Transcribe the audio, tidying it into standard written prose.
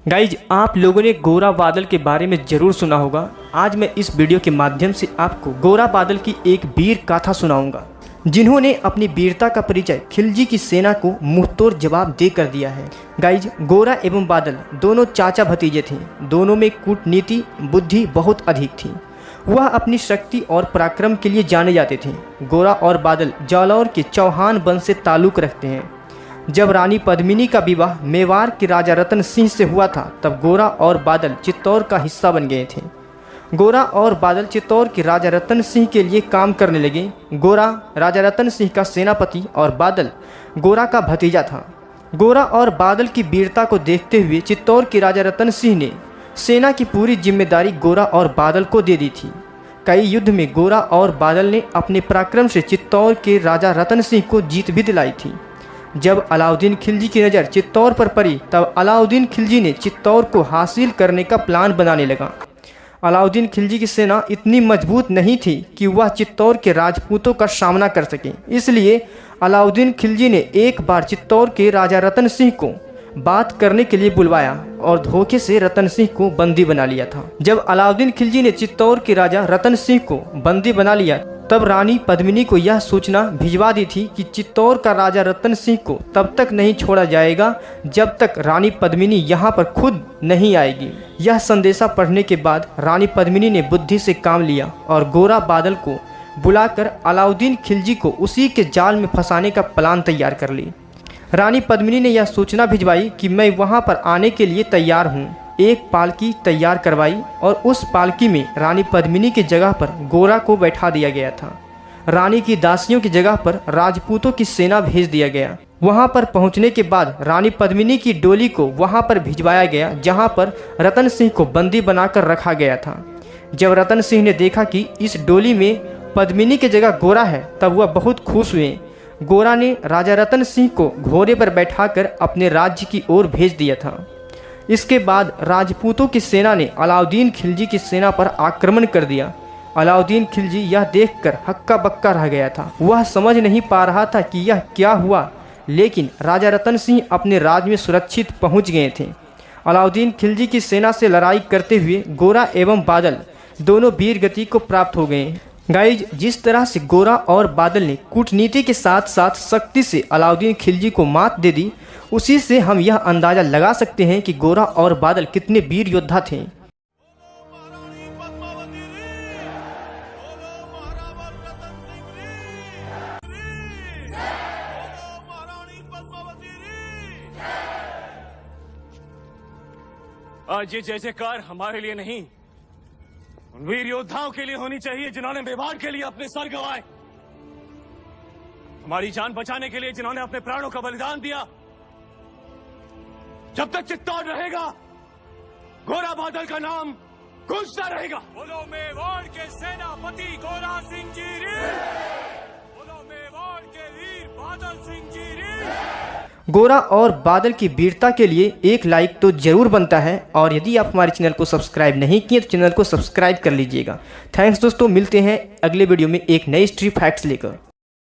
Guys, आप लोगों ने गोरा बादल के बारे में ज़रूर सुना होगा। आज मैं इस वीडियो के माध्यम से आपको गोरा बादल की एक वीर गाथा सुनाऊंगा, जिन्होंने अपनी वीरता का परिचय खिलजी की सेना को मुंहतोड़ जवाब देकर दिया है। गाइज, गोरा एवं बादल दोनों चाचा भतीजे थे। दोनों में कूटनीति बुद्धि बहुत अधिक थी। वह अपनी शक्ति और पराक्रम के लिए जाने जाते थे। गोरा और बादल जालौर के चौहान वंश से ताल्लुक़ रखते हैं। जब रानी पद्मिनी का विवाह मेवाड़ के राजा रतन सिंह से हुआ था, तब गोरा और बादल चित्तौड़ का हिस्सा बन गए थे। गोरा और बादल चित्तौड़ के राजा रतन सिंह के लिए काम करने लगे। गोरा राजा रतन सिंह का सेनापति और बादल गोरा का भतीजा था। गोरा और बादल की वीरता को देखते हुए चित्तौड़ के राजा रतन सिंह ने सेना की पूरी जिम्मेदारी गोरा और बादल को दे दी थी। कई युद्ध में गोरा और बादल ने अपने पराक्रम से चित्तौड़ के राजा रतन सिंह को जीत भी दिलाई थी। जब अलाउद्दीन खिलजी की नज़र चित्तौड़ पर पड़ी, तब अलाउद्दीन खिलजी ने चित्तौड़ को हासिल करने का प्लान बनाने लगा। अलाउद्दीन खिलजी की सेना इतनी मजबूत नहीं थी कि वह चित्तौड़ के राजपूतों का सामना कर सके। इसलिए अलाउद्दीन खिलजी ने एक बार चित्तौड़ के राजा रतन सिंह को बात करने के लिए बुलवाया और धोखे से रतन सिंह को बंदी बना लिया था। जब अलाउद्दीन खिलजी ने चित्तौड़ के राजा रतन सिंह को बंदी बना लिया, तब रानी पद्मिनी को यह सूचना भिजवा दी थी कि चित्तौड़ का राजा रतन सिंह को तब तक नहीं छोड़ा जाएगा जब तक रानी पद्मिनी यहाँ पर खुद नहीं आएगी। यह संदेशा पढ़ने के बाद रानी पद्मिनी ने बुद्धि से काम लिया और गोरा बादल को बुलाकर अलाउद्दीन खिलजी को उसी के जाल में फंसाने का प्लान तैयार कर ली। रानी पद्मिनी ने यह सूचना भिजवाई कि मैं वहाँ पर आने के लिए तैयार हूँ। एक पालकी तैयार करवाई और उस पालकी में रानी पद्मिनी की जगह पर गोरा को बैठा दिया गया था। रानी की दासियों की जगह पर राजपूतों की सेना भेज दिया गया। वहां पर पहुंचने के बाद रानी पद्मिनी की डोली को वहां पर भिजवाया गया, जहां पर रतन सिंह को बंदी बनाकर रखा गया था। जब रतन सिंह ने देखा कि इस डोली में पद्मिनी की जगह गोरा है, तब वह बहुत खुश हुए। गोरा ने राजा रतन सिंह को घोड़े पर बैठाकर अपने राज्य की ओर भेज दिया था। इसके बाद राजपूतों की सेना ने अलाउद्दीन खिलजी की सेना पर आक्रमण कर दिया। अलाउद्दीन खिलजी यह देखकर हक्का बक्का रह गया था। वह समझ नहीं पा रहा था कि यह क्या हुआ, लेकिन राजा रतन सिंह अपने राज्य में सुरक्षित पहुंच गए थे। अलाउद्दीन खिलजी की सेना से लड़ाई करते हुए गोरा एवं बादल दोनों वीर गति को प्राप्त हो गए। गाइज, जिस तरह से गोरा और बादल ने कूटनीति के साथ साथ शक्ति से अलाउद्दीन खिलजी को मात दे दी, उसी से हम यह अंदाज़ा लगा सकते हैं कि गोरा और बादल कितने वीर योद्धा थे। आज ये जय जयकार हमारे लिए नहीं, उन वीर योद्धाओं के लिए होनी चाहिए जिन्होंने मेवाड़ के लिए अपने सर गंवाए, हमारी जान बचाने के लिए जिन्होंने अपने प्राणों का बलिदान दिया। जब तक चित्तौड़ रहेगा, गोरा बादल का नाम गूंजता रहेगा। बोलो मेवाड़ के सेनापति गोरा सिंह जी री, बोलो मेवाड़ के वीर बादल सिंह जी री। गोरा और बादल की वीरता के लिए एक लाइक तो जरूर बनता है, और यदि आप हमारे चैनल को सब्सक्राइब नहीं किए तो चैनल को सब्सक्राइब कर लीजिएगा। थैंक्स दोस्तों, मिलते हैं अगले वीडियो में एक नई हिस्ट्री फैक्ट्स लेकर।